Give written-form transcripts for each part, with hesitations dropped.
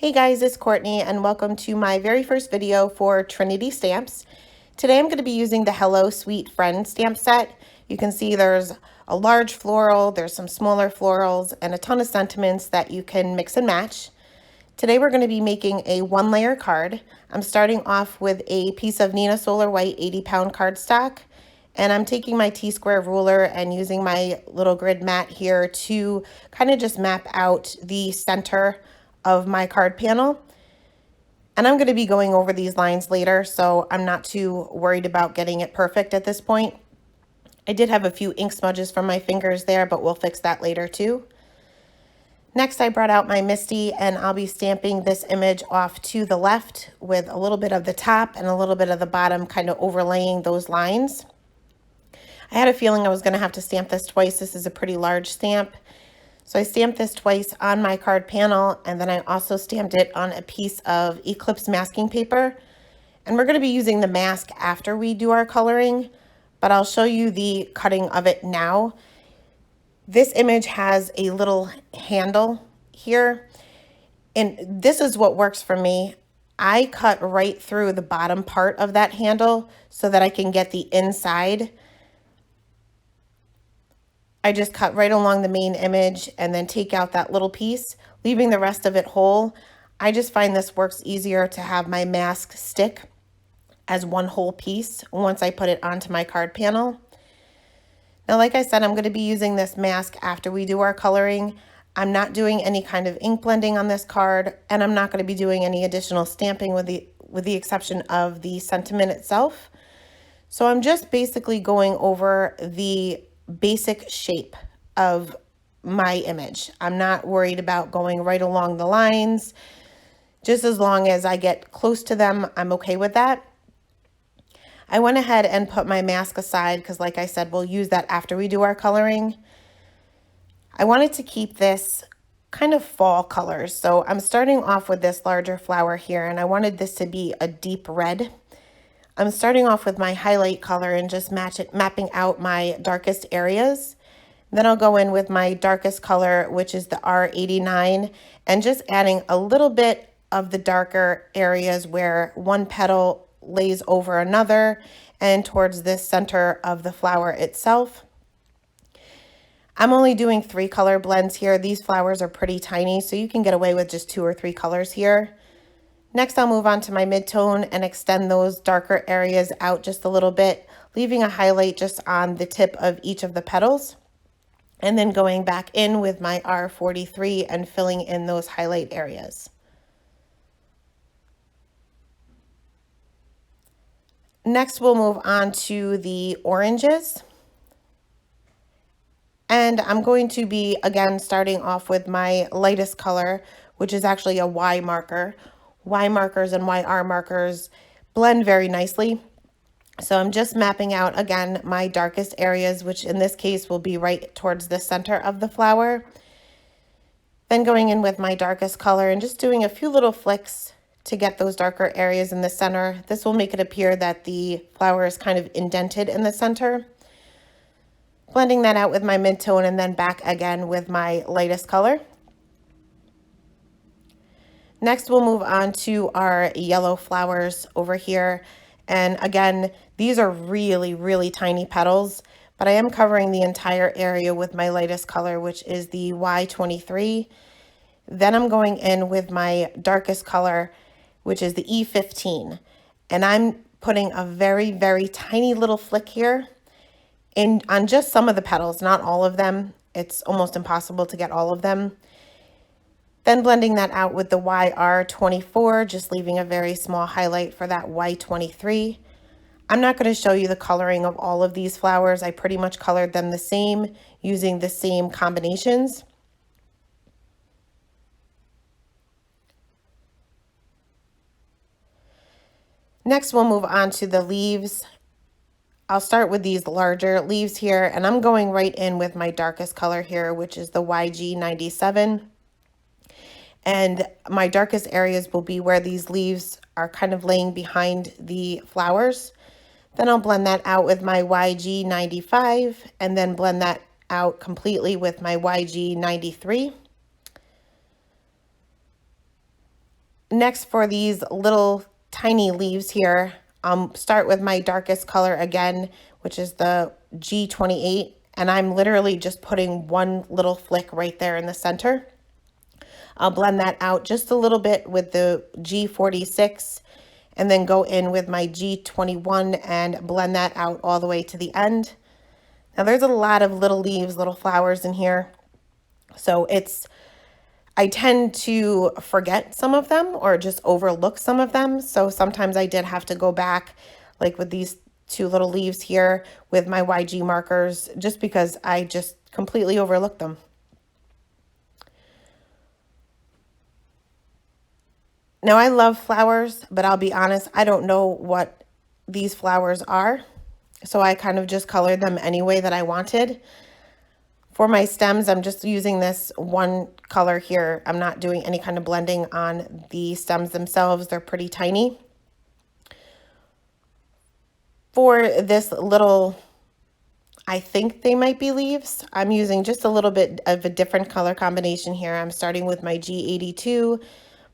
Hey guys, it's Courtney and welcome to my very first video for Trinity stamps. Today I'm going to be using the Hello Sweet Friend stamp set. You can see there's a large floral, there's some smaller florals, and a ton of sentiments that you can mix and match. Today we're going to be making a one-layer card. I'm starting off with a piece of Nina Solar White 80-pound cardstock, and I'm taking my T-square ruler and using my little grid mat here to kind of just map out the center of my card panel. And I'm going to be going over these lines later, so I'm not too worried about getting it perfect at this point. I did have a few ink smudges from my fingers there, but we'll fix that later too. Next, I brought out my Misty, and I'll be stamping this image off to the left with a little bit of the top and a little bit of the bottom kind of overlaying those lines. I had a feeling I was going to have to stamp this twice. This is a pretty large stamp. So I stamped this twice on my card panel, and then I also stamped it on a piece of Eclipse masking paper. And we're going to be using the mask after we do our coloring, but I'll show you the cutting of it now. This image has a little handle here, and this is what works for me. I cut right through the bottom part of that handle so that I can get the inside. I just cut right along the main image and then take out that little piece, leaving the rest of it whole. I just find this works easier to have my mask stick as one whole piece once I put it onto my card panel. Now, like I said, I'm going to be using this mask after we do our coloring. I'm not doing any kind of ink blending on this card, and I'm not going to be doing any additional stamping with the exception of the sentiment itself. So I'm just basically going over the basic shape of my image. I'm not worried about going right along the lines. Just as long as I get close to them, I'm okay with that. I went ahead and put my mask aside because, like I said, we'll use that after we do our coloring. I wanted to keep this kind of fall colors. So I'm starting off with this larger flower here, and I wanted this to be a deep red. I'm starting off with my highlight color and just mapping out my darkest areas. Then I'll go in with my darkest color, which is the R89, and just adding a little bit of the darker areas where one petal lays over another and towards this center of the flower itself. I'm only doing 3 color blends here. These flowers are pretty tiny, so you can get away with just 2 or 3 colors here. Next, I'll move on to my mid-tone and extend those darker areas out just a little bit, leaving a highlight just on the tip of each of the petals. And then going back in with my R43 and filling in those highlight areas. Next, we'll move on to the oranges. And I'm going to be, again, starting off with my lightest color, which is actually a Y marker. Y markers and YR markers blend very nicely. So I'm just mapping out, again, my darkest areas, which in this case will be right towards the center of the flower. Then going in with my darkest color and just doing a few little flicks to get those darker areas in the center. This will make it appear that the flower is kind of indented in the center. Blending that out with my mid-tone and then back again with my lightest color. Next, we'll move on to our yellow flowers over here. And again, these are really, really tiny petals, but I am covering the entire area with my lightest color, which is the Y23. Then I'm going in with my darkest color, which is the E15. And I'm putting a very, very tiny little flick here on just some of the petals, not all of them. It's almost impossible to get all of them. Then blending that out with the YR24, just leaving a very small highlight for that Y23. I'm not going to show you the coloring of all of these flowers. I pretty much colored them the same using the same combinations. Next, we'll move on to the leaves. I'll start with these larger leaves here, and I'm going right in with my darkest color here, which is the YG97. And my darkest areas will be where these leaves are kind of laying behind the flowers. Then I'll blend that out with my YG95 and then blend that out completely with my YG93. Next, for these little tiny leaves here, start with my darkest color again, which is the G28, and I'm literally just putting one little flick right there in the center. I'll blend that out just a little bit with the G46 and then go in with my G21 and blend that out all the way to the end. Now there's a lot of little leaves, little flowers in here. So I tend to forget some of them or just overlook some of them. So sometimes I did have to go back, like with these two little leaves here with my YG markers, just because I just completely overlooked them. Now I love flowers, but I'll be honest, I don't know what these flowers are. So I kind of just colored them any way that I wanted. For my stems, I'm just using this one color here. I'm not doing any kind of blending on the stems themselves. They're pretty tiny. For this little, I think they might be leaves, I'm using just a little bit of a different color combination here. I'm starting with my G82,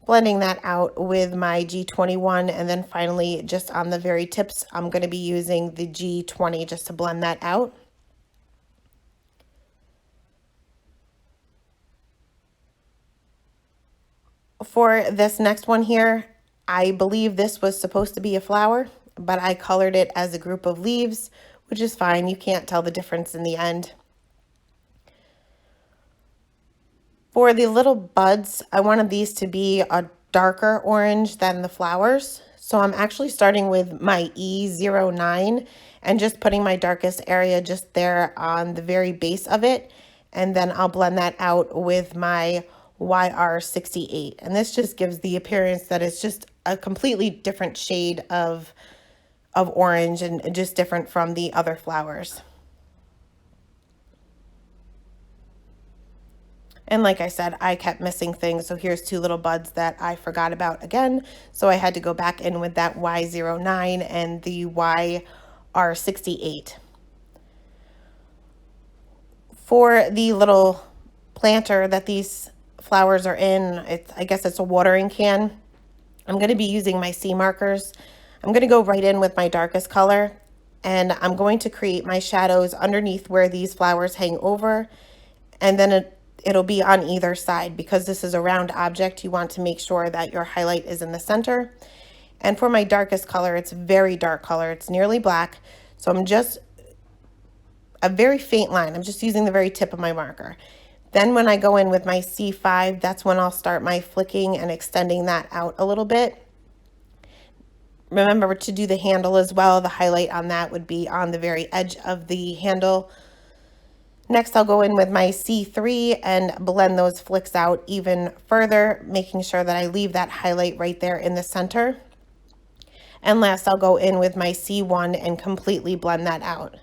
blending that out with my G21, and then finally just on the very tips, I'm going to be using the G20 just to blend that out. For this next one here, I believe this was supposed to be a flower, but I colored it as a group of leaves, which is fine. You can't tell the difference in the end. For the little buds, I wanted these to be a darker orange than the flowers. So I'm actually starting with my E09 and just putting my darkest area just there on the very base of it. And then I'll blend that out with my YR68. And this just gives the appearance that it's just a completely different shade of orange and just different from the other flowers. And like I said, I kept missing things. So here's two little buds that I forgot about again. So I had to go back in with that Y09 and the YR68. For the little planter that these flowers are in, I guess it's a watering can. I'm going to be using my C markers. I'm going to go right in with my darkest color, and I'm going to create my shadows underneath where these flowers hang over, and then it'll be on either side. Because this is a round object, you want to make sure that your highlight is in the center. And for my darkest color, it's very dark color. It's nearly black. So I'm just a very faint line. I'm just using the very tip of my marker. Then when I go in with my C5, that's when I'll start my flicking and extending that out a little bit. Remember to do the handle as well. The highlight on that would be on the very edge of the handle. Next, I'll go in with my C3 and blend those flicks out even further, making sure that I leave that highlight right there in the center. And last, I'll go in with my C1 and completely blend that out.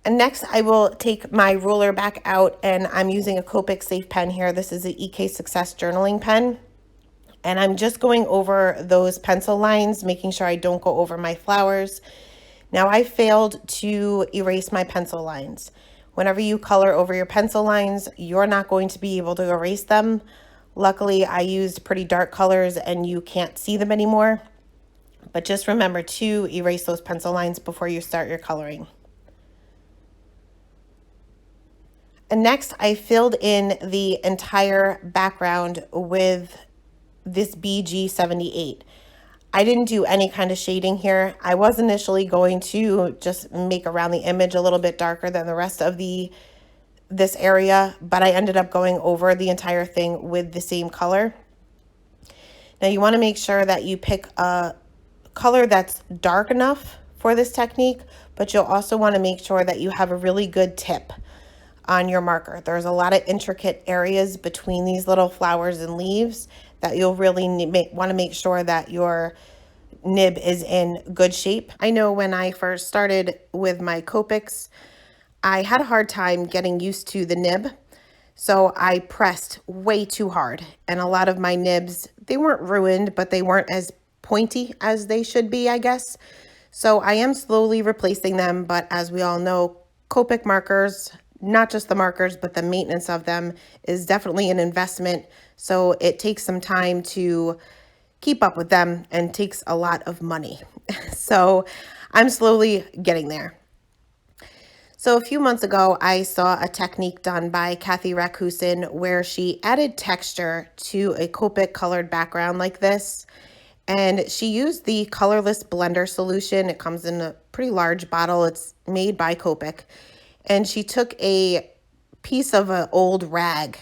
And next, I will take my ruler back out, and I'm using a Copic Safe pen here. This is an EK Success journaling pen. And I'm just going over those pencil lines, making sure I don't go over my flowers. Now, I failed to erase my pencil lines. Whenever you color over your pencil lines, you're not going to be able to erase them. Luckily, I used pretty dark colors and you can't see them anymore. But just remember to erase those pencil lines before you start your coloring. And next, I filled in the entire background with this BG78. I didn't do any kind of shading here. I was initially going to just make around the image a little bit darker than the rest of this area, but I ended up going over the entire thing with the same color. Now you want to make sure that you pick a color that's dark enough for this technique, but you'll also want to make sure that you have a really good tip on your marker. There's a lot of intricate areas between these little flowers and leaves that you'll really want to make sure that your nib is in good shape. I know when I first started with my Copics, I had a hard time getting used to the nib. So I pressed way too hard, and a lot of my nibs, they weren't ruined, but they weren't as pointy as they should be, I guess. So I am slowly replacing them, but as we all know, Copic markers, not just the markers, but the maintenance of them is definitely an investment. So it takes some time to keep up with them and takes a lot of money. So I'm slowly getting there. So a few months ago, I saw a technique done by Kathy Rakusin where she added texture to a Copic colored background like this. And she used the colorless blender solution. It comes in a pretty large bottle. It's made by Copic. And she took a piece of an old rag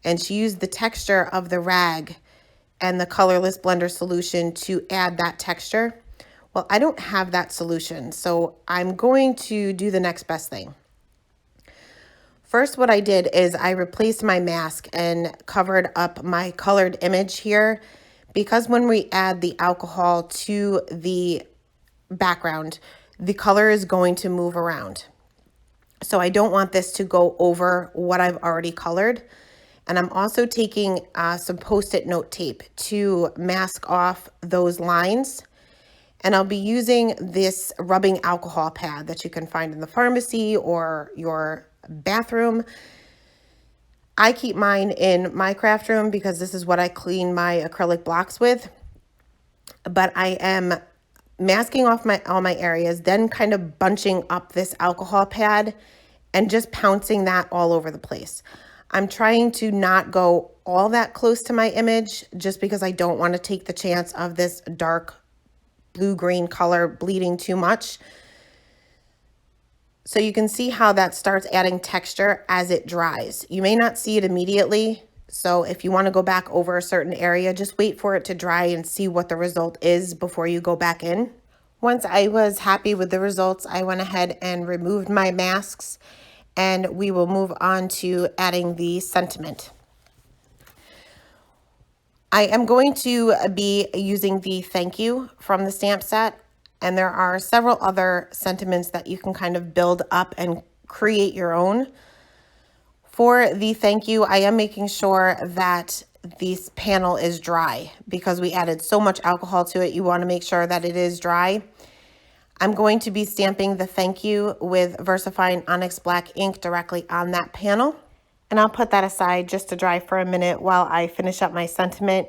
and she used the texture of the rag and the colorless blender solution to add that texture. Well, I don't have that solution, so I'm going to do the next best thing. First, what I did is I replaced my mask and covered up my colored image here, because when we add the alcohol to the background, the color is going to move around. So I don't want this to go over what I've already colored. And I'm also taking some Post-it note tape to mask off those lines. And I'll be using this rubbing alcohol pad that you can find in the pharmacy or your bathroom. I keep mine in my craft room because this is what I clean my acrylic blocks with. But I am masking off all my areas, then kind of bunching up this alcohol pad and just pouncing that all over the place. I'm trying to not go all that close to my image just because I don't want to take the chance of this dark blue-green color bleeding too much. So you can see how that starts adding texture as it dries. You may not see it immediately. So if you want to go back over a certain area, just wait for it to dry and see what the result is before you go back in. Once I was happy with the results, I went ahead and removed my masks, and we will move on to adding the sentiment. I am going to be using the thank you from the stamp set, and there are several other sentiments that you can kind of build up and create your own. For the thank you, I am making sure that this panel is dry because we added so much alcohol to it. You want to make sure that it is dry. I'm going to be stamping the thank you with VersaFine Onyx Black ink directly on that panel. And I'll put that aside just to dry for a minute while I finish up my sentiment.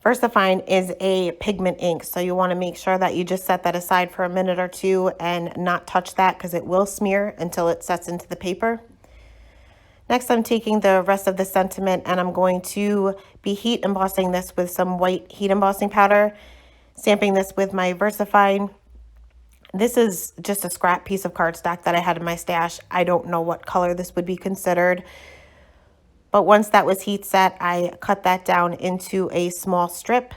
VersaFine is a pigment ink, so you want to make sure that you just set that aside for a minute or two and not touch that because it will smear until it sets into the paper. Next, I'm taking the rest of the sentiment and I'm going to be heat embossing this with some white heat embossing powder, stamping this with my VersaFine. This is just a scrap piece of cardstock that I had in my stash. I don't know what color this would be considered. But once that was heat set, I cut that down into a small strip.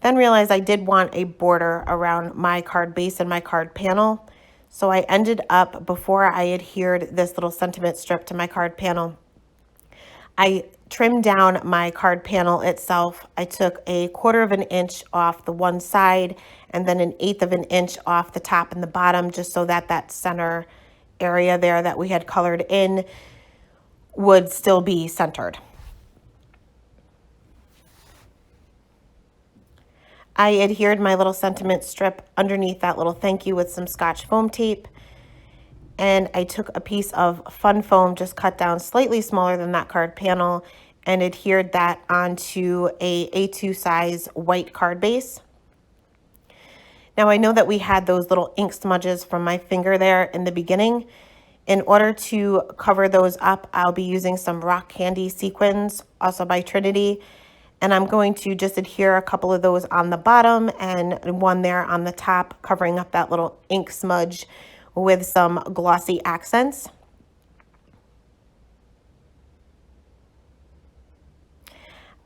Then realized I did want a border around my card base and my card panel. So I ended up, before I adhered this little sentiment strip to my card panel, I trimmed down my card panel itself. I took 1/4 of an inch off the one side and then 1/8 of an inch off the top and the bottom, just so that that center area there that we had colored in would still be centered. I adhered my little sentiment strip underneath that little thank you with some Scotch foam tape. And I took a piece of fun foam, just cut down slightly smaller than that card panel, and adhered that onto a A2 size white card base. Now I know that we had those little ink smudges from my finger there in the beginning. In order to cover those up, I'll be using some rock candy sequins, also by Trinity. And I'm going to just adhere a couple of those on the bottom and one there on the top, covering up that little ink smudge with some glossy accents.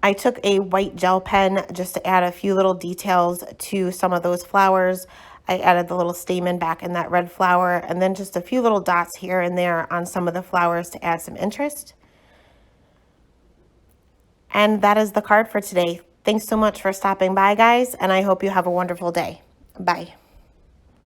I took a white gel pen just to add a few little details to some of those flowers. I added the little stamen back in that red flower, and then just a few little dots here and there on some of the flowers to add some interest. And that is the card for today. Thanks so much for stopping by, guys, and I hope you have a wonderful day. Bye.